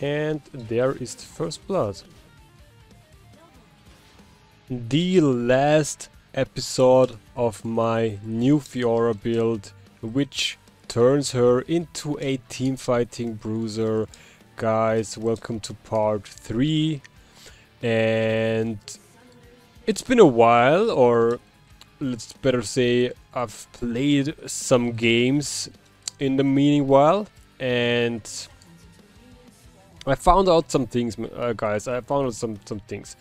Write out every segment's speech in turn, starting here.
And there is the first blood. The last episode of my new Fiora build, which turns her into a teamfighting bruiser. Guys, welcome to part 3. And it's been a while, or let's better say I've played some games in the meanwhile, and I found out some things, guys. I found out some things.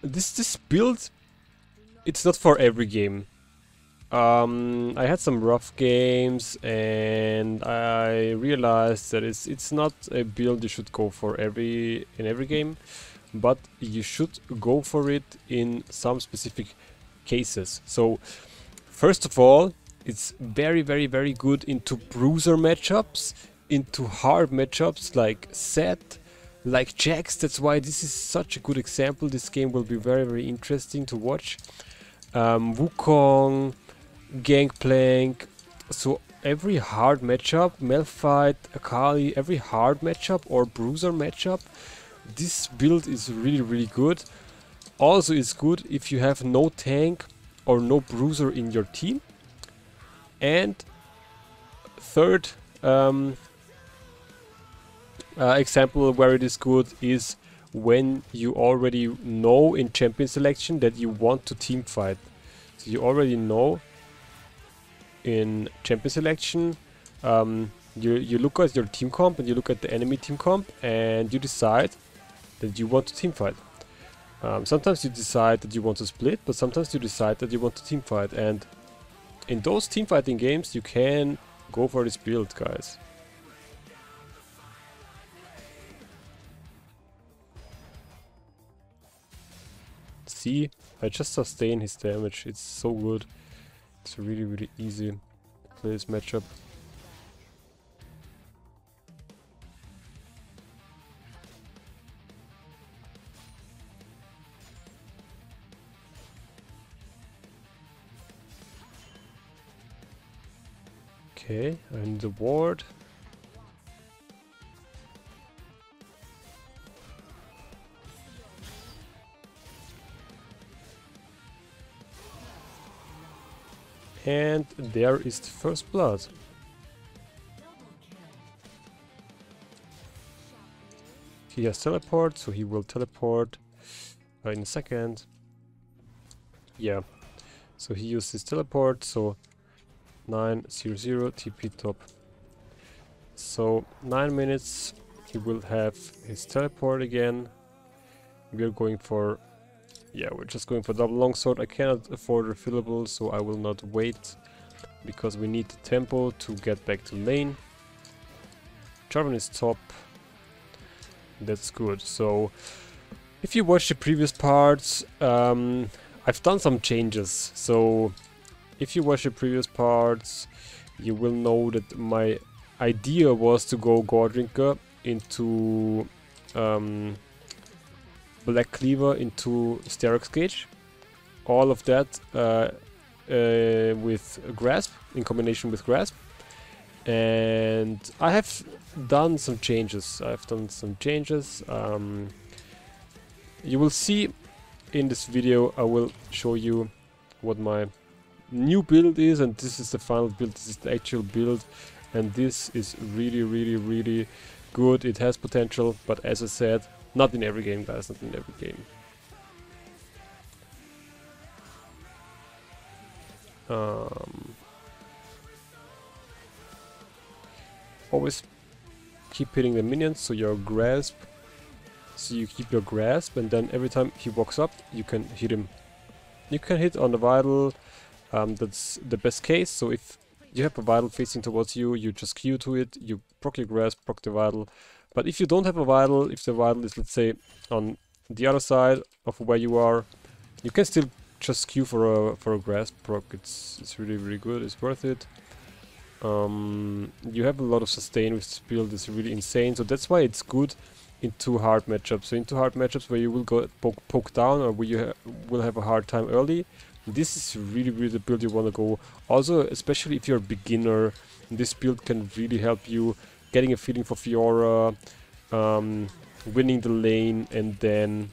This build, it's not for every game. I had some rough games, and I realized that it's not a build you should go for in every game, but you should go for it in some specific cases. So first of all, it's very good into bruiser matchups, into hard matchups like Zed, like Jax. That's why this is such a good example. This game will be very interesting to watch. Wukong, Gangplank. So every hard matchup, Malphite, Akali, every hard matchup or bruiser matchup, this build is really good. Also, it's good if you have no tank or no bruiser in your team. And third example where it is good is when you already know in champion selection that you want to team fight. So you already know in champion selection, you look at your team comp and you look at the enemy team comp and you decide that you want to team fight. Sometimes you decide that you want to split, but sometimes you decide that you want to team fight, and in those team fighting games you can go for this build, guys. See, I just sustain his damage. It's so good. It's really easy to play this matchup. Okay, and the ward. And there is the first blood. He has teleport, so he will teleport in a second. Yeah, so he used his teleport, so 900 TP top. So 9 minutes he will have his teleport again. We're going for, yeah, we're just going for double longsword. I cannot afford refillable, so I will not wait because we need the tempo to get back to lane. Jarvan is top. That's good. So if you watch the previous parts, I've done some changes. So if you watch the previous parts, you will know that my idea was to go Gordrinker into Black Cleaver into Sterox Gauge. All of that with Grasp, in combination with Grasp. And I have done some changes. You will see in this video, I will show you what my new build is, and this is the final build. This is the actual build, and this is really good. It has potential, but as I said, not in every game, guys, not in every game. Always keep hitting the minions, so your grasp. So you keep your grasp, and then every time he walks up, you can hit him. You can hit on the Vital. That's the best case. So if you have a Vital facing towards you, you just Q to it, you proc your grasp, proc the Vital. But if you don't have a Vital, if the Vital is, let's say, on the other side of where you are, you can still just Q for a grasp proc. It's really good. It's worth it. You have a lot of sustain with this build. It's really insane. So that's why it's good into hard matchups. So into hard matchups where you will go poke down, or where you will have a hard time early. This is really the build you want to go. Also, especially if you're a beginner, this build can really help you getting a feeling for Fiora, winning the lane, and then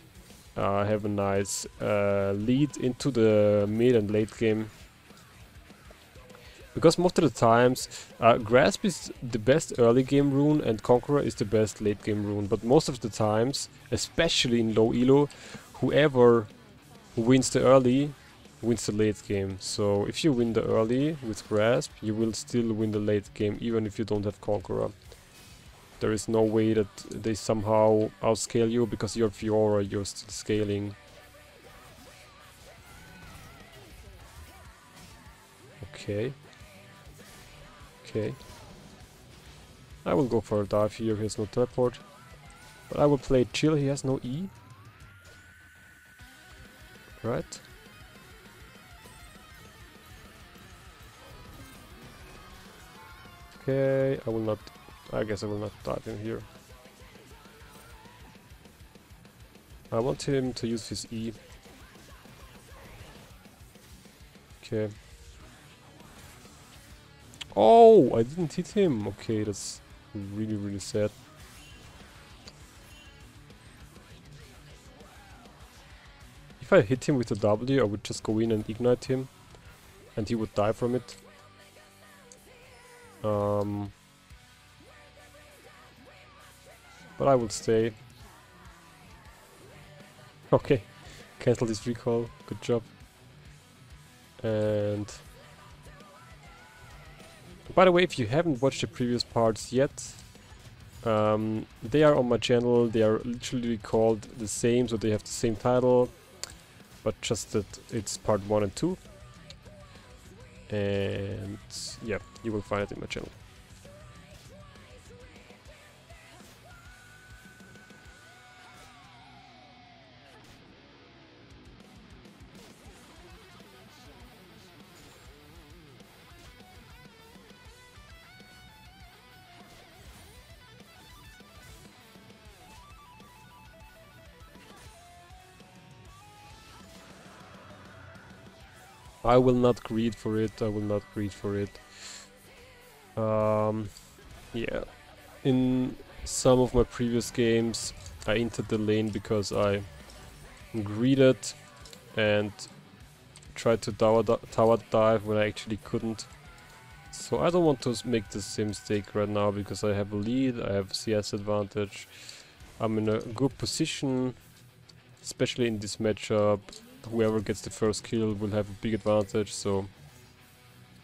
have a nice lead into the mid and late game. Because most of the times, Grasp is the best early game rune and Conqueror is the best late game rune. But most of the times, especially in low elo, whoever wins the early wins the late game. So if you win the early with Grasp, you will still win the late game even if you don't have Conqueror. There is no way that they somehow outscale you because you're Fiora, you're still scaling. Okay. Okay. I will go for a dive here, he has no teleport. But I will play chill, he has no E. Right? Okay, I will not... I guess I will not dive in here. I want him to use his E. Okay. Oh, I didn't hit him. Okay, that's really, really sad. If I hit him with a W, I would just go in and ignite him. And he would die from it. But I will stay. Okay, cancel this recall. Good job. And by the way, if you haven't watched the previous parts yet, they are on my channel. They are literally called the same, so they have the same title, but just that it's part 1 and 2. And yeah, you will find it in my channel. I will not greed for it, I will not greed for it. Yeah, in some of my previous games I entered the lane because I greeded and tried to tower dive when I actually couldn't. So I don't want to make the same mistake right now because I have a lead, I have CS advantage. I'm in a good position, especially in this matchup. Whoever gets the first kill will have a big advantage, so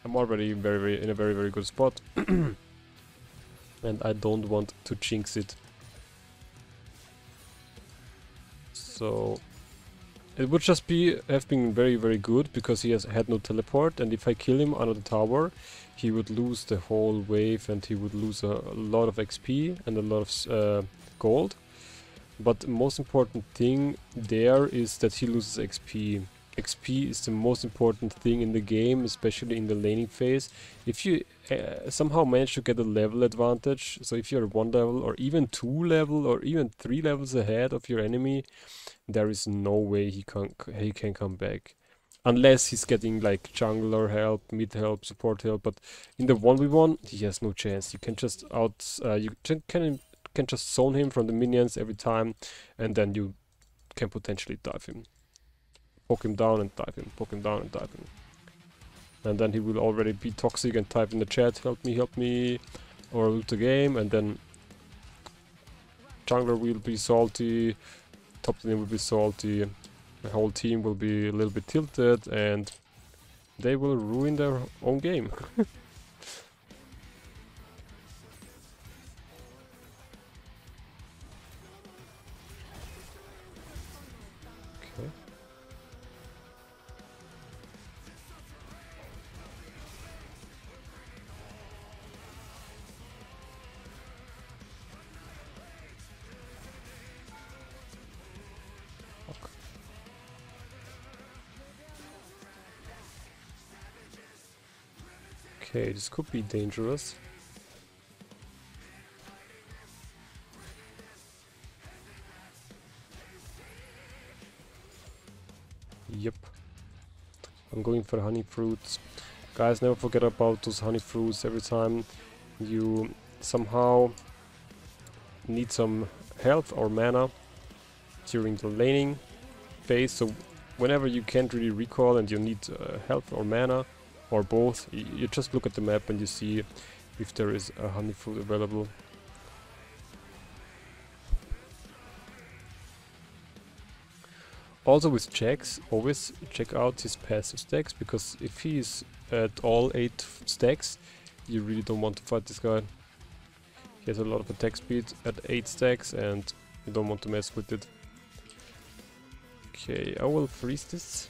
I'm already in a very good spot. And I don't want to jinx it. So it would just have been very good because he has had no teleport, and if I kill him under the tower, he would lose the whole wave and he would lose a lot of XP and a lot of gold. But the most important thing there is that he loses XP. XP is the most important thing in the game, especially in the laning phase. If you somehow manage to get a level advantage, so if you're 1 level or even 2 level or even 3 levels ahead of your enemy, there is no way he can come back. Unless he's getting like jungler help, mid help, support help, but in the 1v1 he has no chance. You can just can just zone him from the minions every time, and then you can potentially dive him. Poke him down and dive him, poke him down and dive him. And then he will already be toxic and type in the chat, help me, or loot the game, and then jungler will be salty, top lane will be salty, the whole team will be a little bit tilted, and they will ruin their own game. Okay, this could be dangerous. Yep. I'm going for honey fruits. Guys, never forget about those honey fruits. Every time you somehow need some health or mana during the laning phase. So whenever you can't really recall and you need health or mana or both, you just look at the map and you see if there is a honey fruit available. Also with Jax, always check out his passive stacks, because if he is at all 8 stacks, you really don't want to fight this guy. He has a lot of attack speed at 8 stacks and you don't want to mess with it. Okay, I will freeze this.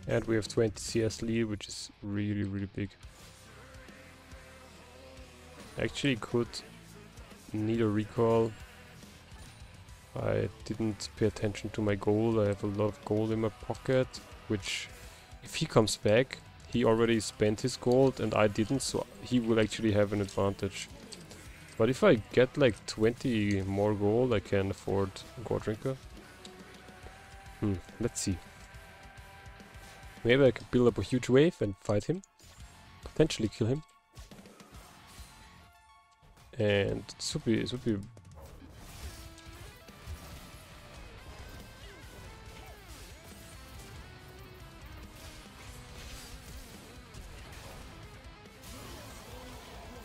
And we have 20 CS lead, which is really, really big. Actually could need a recall. I didn't pay attention to my gold. I have a lot of gold in my pocket, which if he comes back, he already spent his gold and I didn't, so he will actually have an advantage. But if I get like 20 more gold, I can afford Gore Drinker. Let's see. Maybe I could build up a huge wave and fight him. Potentially kill him. And this would be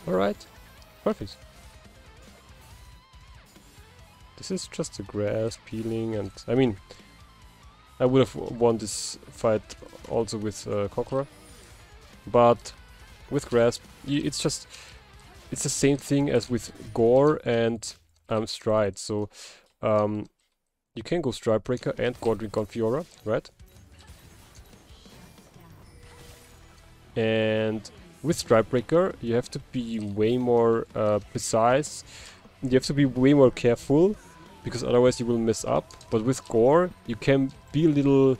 alright. Perfect. This is just a grass peeling, and I mean, I would have won this fight also with Conqueror, but with Grasp, it's the same thing as with Gore and Stride. So you can go Stridebreaker and Gore Drink on Fiora, right? And with Stridebreaker, you have to be way more precise. You have to be way more careful, because otherwise you will mess up. But with Gore, you can be a little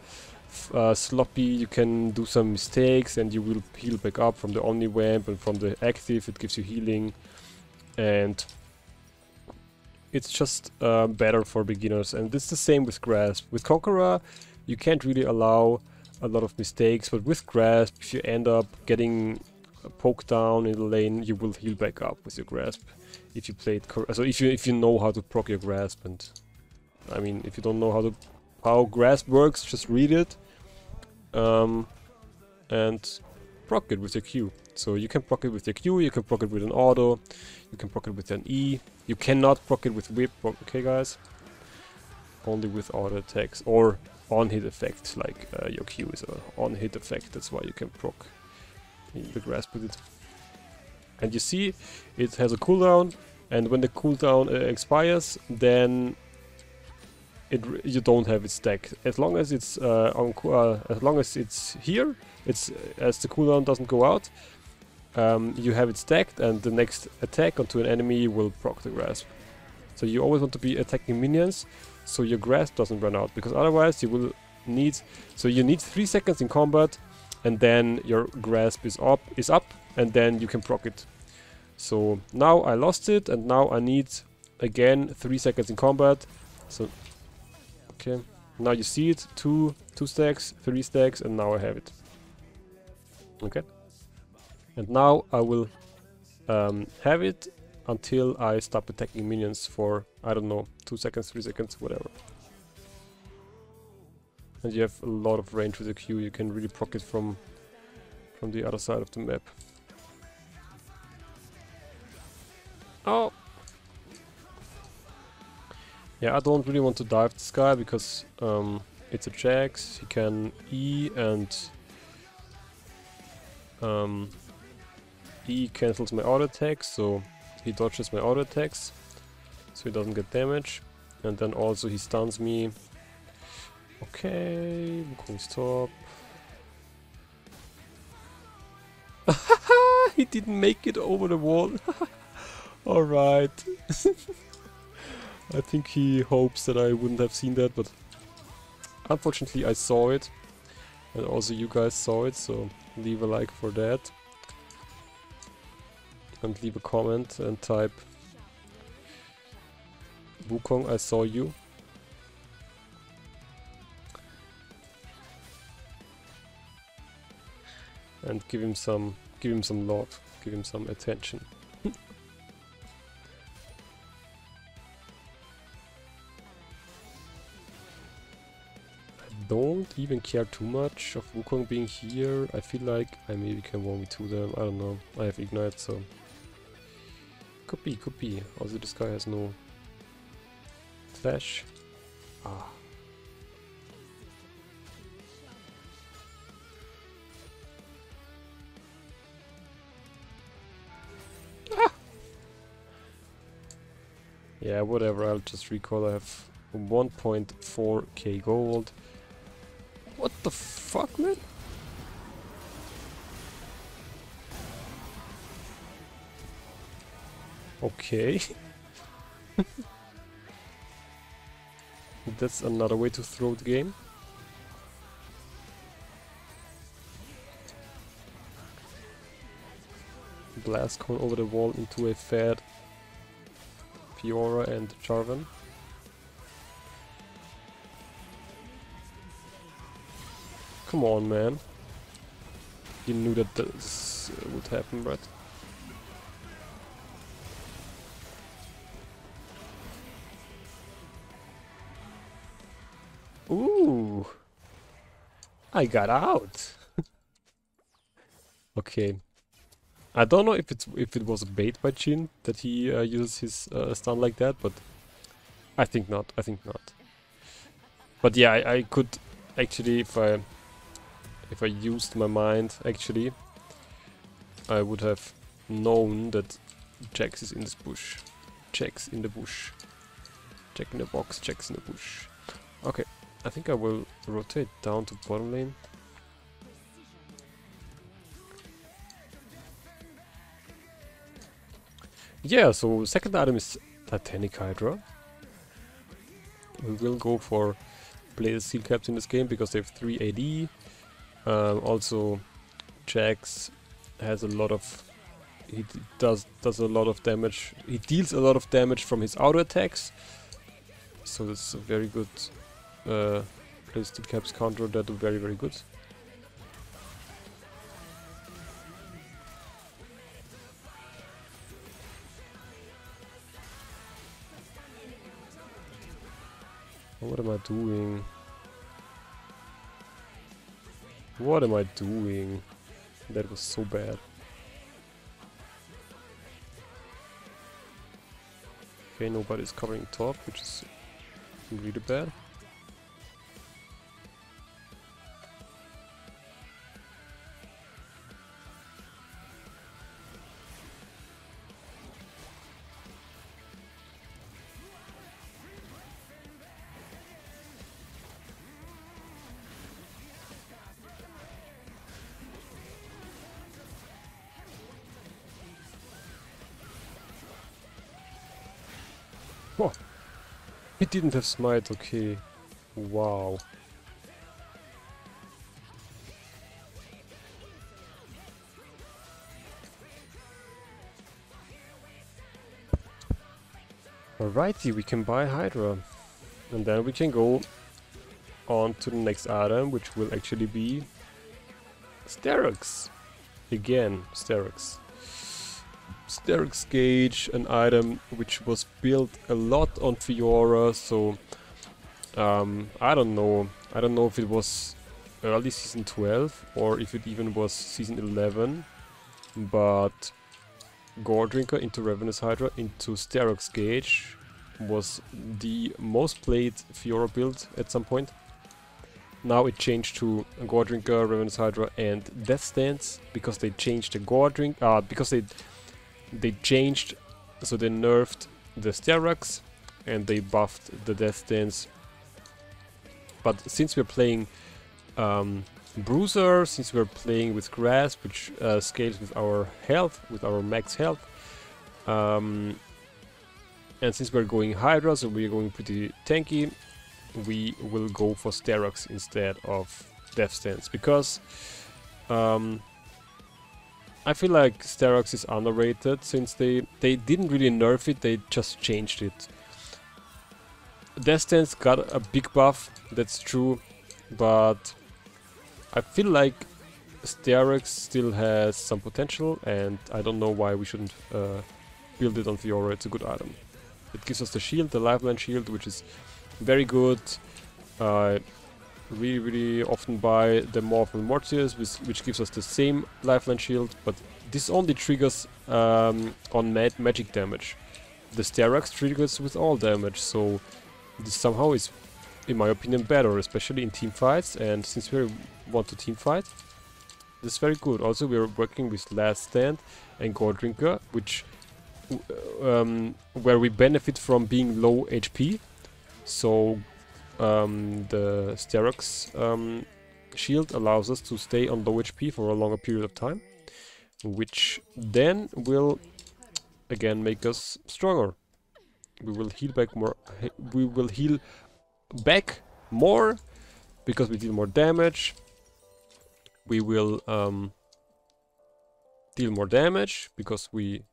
sloppy, you can do some mistakes and you will heal back up from the Omni Vamp and from the active. It gives you healing, and it's just better for beginners. And it's the same with Grasp. With Conqueror, you can't really allow a lot of mistakes, but with Grasp, if you end up getting poked down in the lane, you will heal back up with your Grasp. If you play it so if you know how to proc your Grasp. And I mean, if you don't know how Grasp works, just read it and proc it with your Q. So you can proc it with your Q, you can proc it with an auto, you can proc it with an E. You cannot proc it with whip, okay guys? Only with auto attacks or on hit effect, like your Q is a on hit effect. That's why you can proc the Grasp with it. And you see, it has a cooldown, and when the cooldown expires, then you don't have it stacked. As long as it's as long as it's here, as the cooldown doesn't go out, you have it stacked, and the next attack onto an enemy will proc the Grasp. So you always want to be attacking minions, so your Grasp doesn't run out, because otherwise you will need. So you need 3 seconds in combat, and then your Grasp is up, and then you can proc it. So now I lost it, and now I need again 3 seconds in combat. So okay, now you see it, 2 stacks, 3 stacks, and now I have it. Okay, and now I will have it until I stop attacking minions for, I don't know, 2 seconds, 3 seconds, whatever. And you have a lot of range with the Q. You can really proc it from the other side of the map. Oh! Yeah, I don't really want to dive this guy because it's a Jax. He can E, and E cancels my auto attacks, so he dodges my auto attacks, so he doesn't get damage. And then also he stuns me. Okay, Wukong's top. He didn't make it over the wall. Alright. I think he hopes that I wouldn't have seen that, but unfortunately I saw it. And also you guys saw it, so leave a like for that. And leave a comment and type Wukong, I saw you. And give him some love, give him some attention. Don't even care too much of Wukong being here. I feel like I maybe can 1v2 them. I don't know. I have Ignite, so could be, could be. Also, this guy has no flash. Ah. Ah. Yeah, whatever. I'll just recall. I have 1.4k gold. What the fuck, man? Okay. That's another way to throw the game. Blast cone over the wall into a fed Fiora and Jarvan. Come on, man. You knew that this would happen, right? Ooh! I got out! Okay. I don't know if it was a bait by Jhin that he uses his stun like that, but I think not. I think not. But yeah, I could actually, if I used my mind, actually, I would have known that Jax is in this bush. Jax in the bush. Jack in the box, Jax in the bush. Okay, I think I will rotate down to bottom lane. Yeah, so second item is Titanic Hydra. We will go for Blaze Seal Caps in this game because they have 3 AD. Also, Jax has a lot of... He does a lot of damage. He deals a lot of damage from his auto attacks. So that's a very good Blaze Seal Caps counter. That do very, very good. What am I doing? What am I doing? That was so bad. Okay, nobody's covering top, which is really bad. Oh, he didn't have smite, okay. Wow. Alrighty, we can buy Hydra. And then we can go on to the next item, which will actually be Sterox. Again, Sterox. Sterox Gauge, an item which was built a lot on Fiora, so I don't know if it was early season 12 or if it even was season 11, but Gore Drinker into Ravenous Hydra into Sterox Gauge was the most played Fiora build at some point. Now it changed to Gore Drinker, Ravenous Hydra and Death Stance because they changed the Gore Drink, because they changed, so they nerfed the Sterox and they buffed the Death Stance. But since we're playing Bruiser, since we're playing with Grasp, which scales with our health, with our max health, and since we're going Hydra, so we're going pretty tanky, we will go for Sterox instead of Death Stance, because I feel like Sterox is underrated since they didn't really nerf it, they just changed it. Death Stance got a big buff, that's true, but I feel like Sterox still has some potential, and I don't know why we shouldn't build it on Fiora. It's a good item. It gives us the shield, the lifeline shield, which is very good. Really often buy the Morphle Mortiers, which gives us the same lifeline shield, but this only triggers on magic damage. The Sterox triggers with all damage, so this somehow is, in my opinion, better, especially in team fights, and since we want to team fight, this is very good. Also, we are working with Last Stand and Gore Drinker, which where we benefit from being low HP, so the Sterox shield allows us to stay on low HP for a longer period of time, which then will again make us stronger. We will heal back more. We will heal back more because we deal more damage. We will deal more damage because we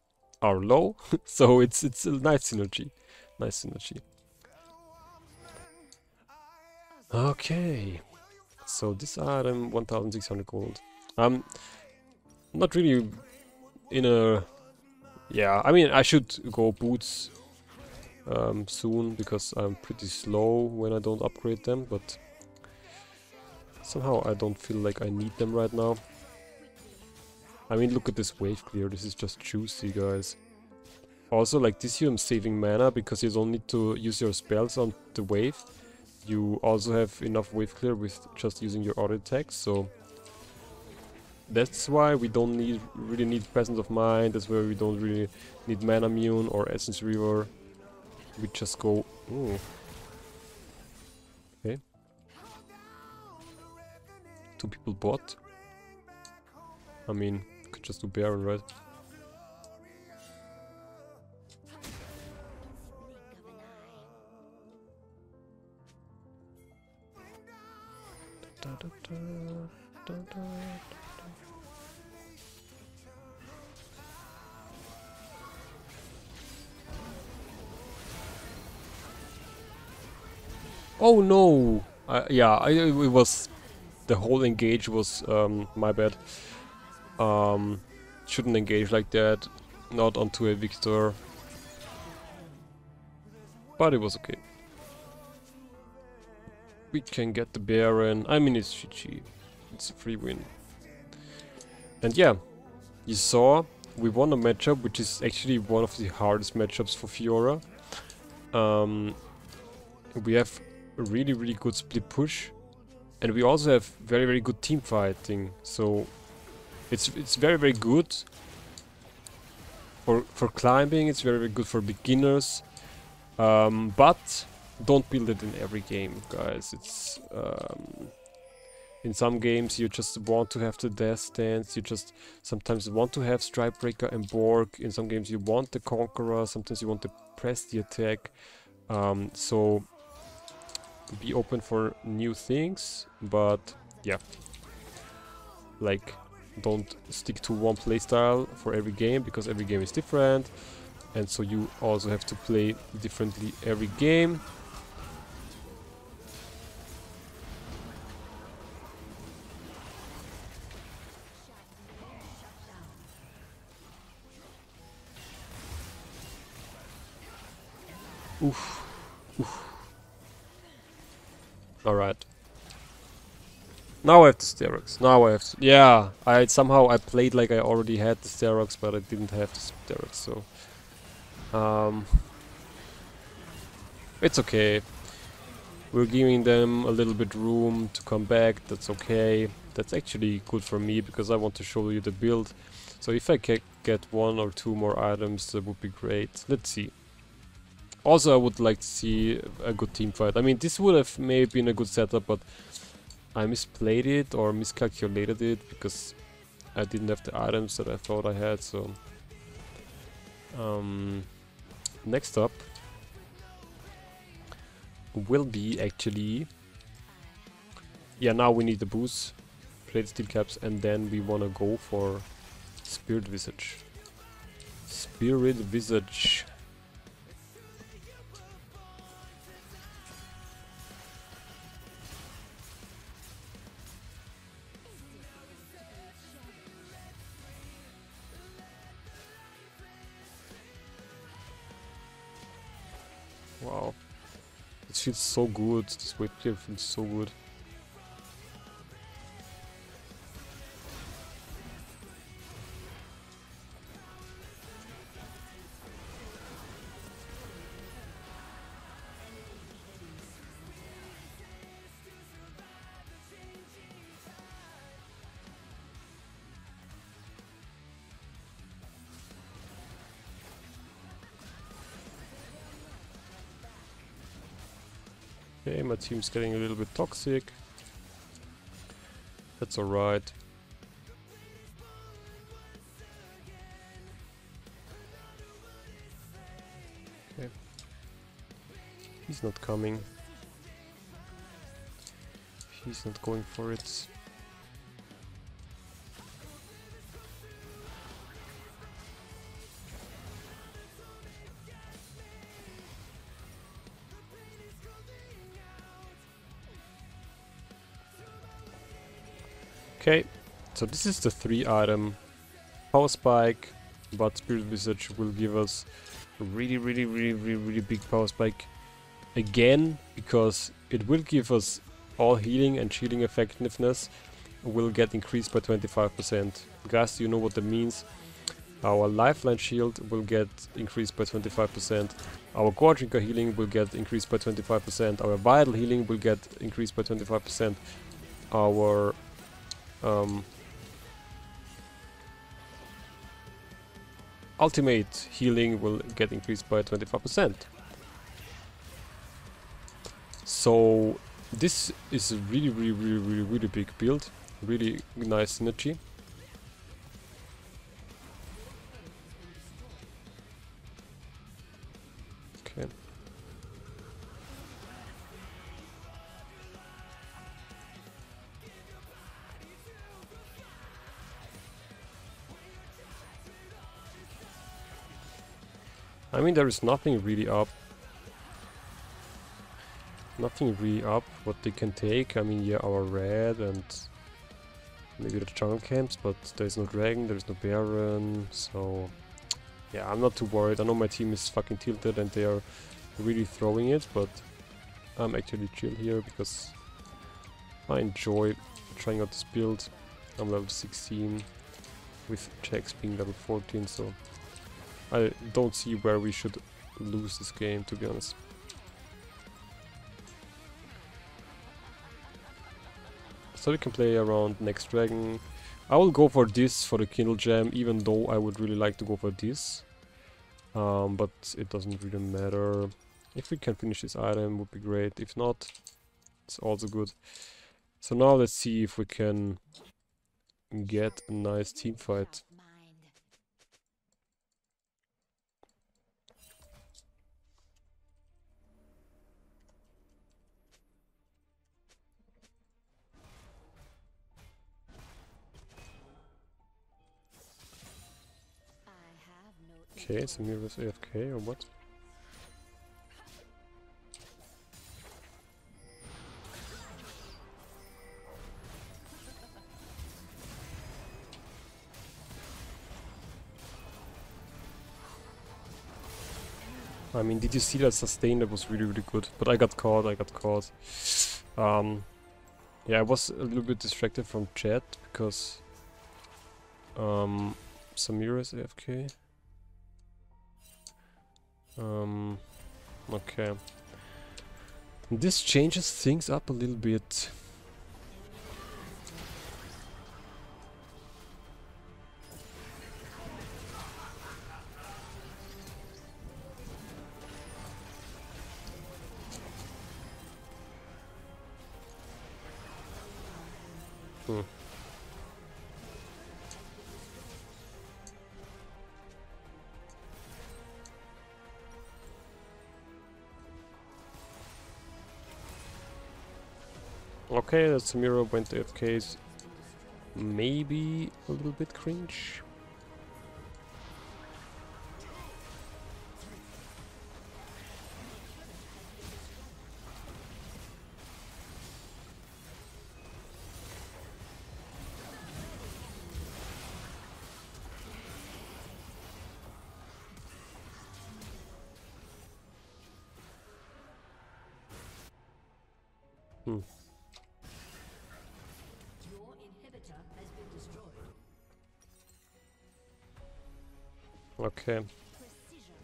are low. So it's a nice synergy. Nice synergy. Okay. So this item 1600 gold. Not really in a, yeah, I mean I should go boots soon because I'm pretty slow when I don't upgrade them, but somehow I don't feel like I need them right now. I mean, look at this wave clear, this is just juicy, guys. Also, like this here I'm saving mana because you don't need to use your spells on the wave. You also have enough wave clear with just using your auto attacks, so that's why we don't really need Presence of Mind, that's why we don't really need Mana Immune or Essence River. We just go... Ooh. Okay. 2 people bot. I mean, could just do Baron, right? Oh no! Yeah, it was... The whole engage was my bad. Shouldn't engage like that. Not onto a Victor. But it was okay. We can get the Baron. I mean, it's GG. It's a free win. And yeah, you saw we won a matchup, which is actually one of the hardest matchups for Fiora. We have a really good split push, and we also have very good team fighting. So it's very good for climbing. It's very good for beginners, but don't build it in every game, guys. It's in some games you just want to have the Death Stance, you just sometimes want to have Strikebreaker and Borg. In some games you want the Conqueror, sometimes you want to press the attack. So be open for new things, but yeah, like don't stick to one playstyle for every game, because every game is different, and so you also have to play differently every game. Oof. Alright. Now I have the Sterox. Now I have to, yeah, I played like I already had the Sterox, but I didn't have the Sterox, so it's okay. We're giving them a little bit room to come back. That's okay. That's actually good for me because I want to show you the build. So if I can get 1 or 2 more items, that would be great. Let's see. Also, I would like to see a good team fight. I mean, this would have maybe been a good setup, but I misplayed it or miscalculated it because I didn't have the items that I thought I had. So next up will be actually Yeah, now we need the boost, plate steel caps, and then we wanna go for Spirit Visage. Spirit Visage. Wow. It feels so good. This wave clear feels so good. Okay, my team's getting a little bit toxic. That's alright. Okay. He's not coming. He's not going for it. Okay, so this is the 3-item power spike, but Spirit Visage will give us a really big power spike again, because it will give us all healing and shielding effectiveness will get increased by 25%. Guys, you know what that means? Our lifeline shield will get increased by 25%. Our core drinker healing will get increased by 25%. Our vital healing will get increased by 25%. Our ultimate healing will get increased by 25%. So this is a really big build. Really nice synergy. Okay. I mean, there is nothing really up. Nothing really up what they can take. I mean, yeah, our red and maybe the jungle camps, but there's no dragon, there's no baron, so yeah, I'm not too worried. I know my team is fucking tilted and they are really throwing it, but I'm actually chill here because I enjoy trying out this build. I'm level 16 with Jax being level 14, so I don't see where we should lose this game, to be honest. So we can play around next dragon. I will go for this for the Kindle Gem, even though I would really like to go for this. But it doesn't really matter. If we can finish this item, would be great. If not, it's also good. So now let's see if we can get a nice team fight. Okay, Samira's AFK or what? I mean, did you see that sustain? That was really good. But I got caught, yeah, I was a little bit distracted from chat because Samira's AFK. Okay. This changes things up a little bit. Okay, that Samira went AFK. Maybe a little bit cringe. Hmm. Your inhibitor has been destroyed. Okay. Precision.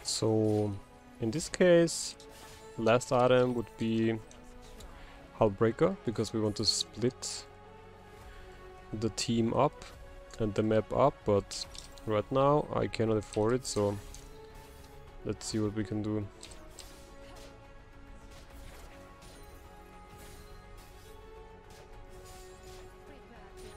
So in this case, last item would be Hullbreaker, because we want to split the team up and the map up, but right now I cannot afford it, so let's see what we can do. Prepare to die.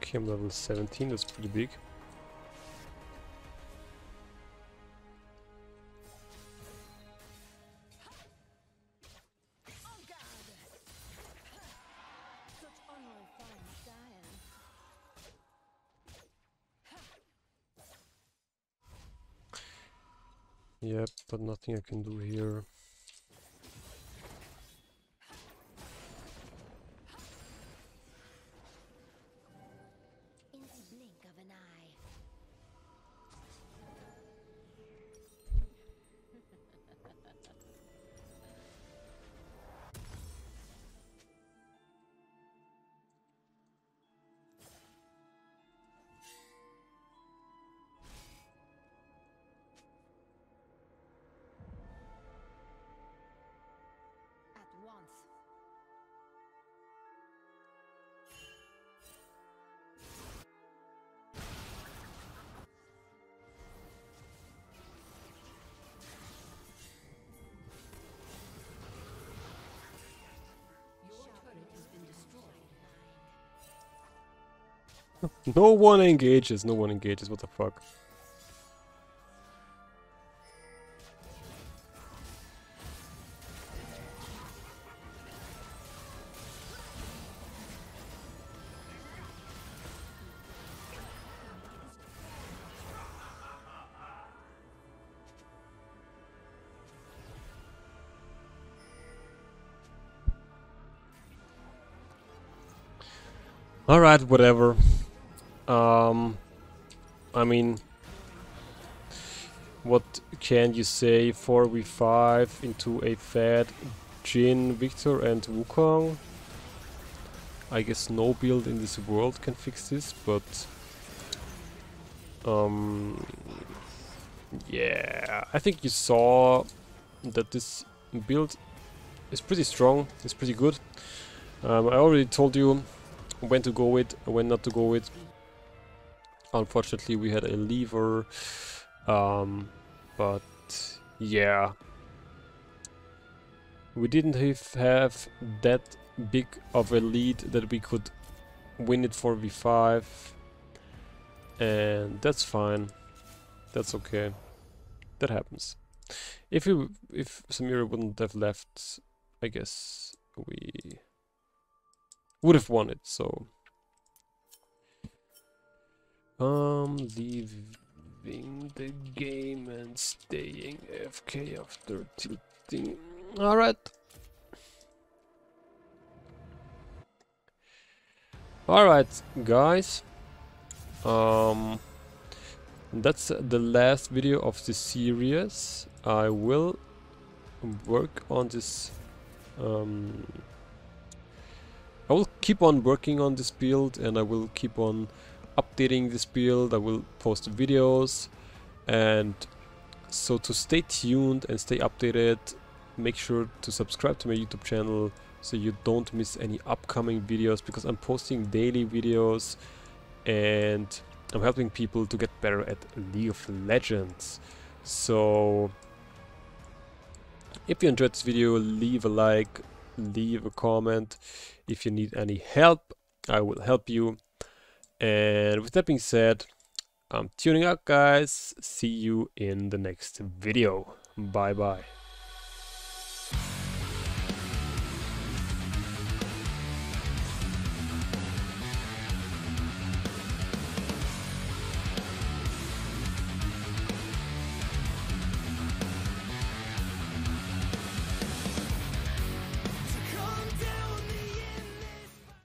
Okay, I'm level 17, that's pretty big. On guard. Such unrefined style. Yep, but nothing I can do here. In the blink of an eye. At once. Your turret has been destroyed. No one engages, no one engages, what the fuck. Alright, whatever. I mean, what can you say? 4v5 into a fed Jin, Victor and Wukong. I guess no build in this world can fix this, but yeah, I think you saw that this build is pretty strong, it's pretty good. I already told you when to go with, when not to go with. Unfortunately, we had a lever, but yeah, we didn't have that big of a lead that we could win it 4v5, and that's fine. That's okay. That happens. If Samira wouldn't have left, I guess we would have won it. So leaving the game and staying AFK after tilting. All right. All right, guys. That's the last video of this series. I will work on this. I will keep on working on this build, and I will keep on updating this build. I will post videos, And so to stay tuned and stay updated, make sure to subscribe to my YouTube channel so you don't miss any upcoming videos, because I'm posting daily videos and I'm helping people to get better at League of Legends. So if you enjoyed this video, leave a like, leave a comment. If you need any help, I will help you. And with that being said, I'm tuning out, guys. See you in the next video. Bye bye.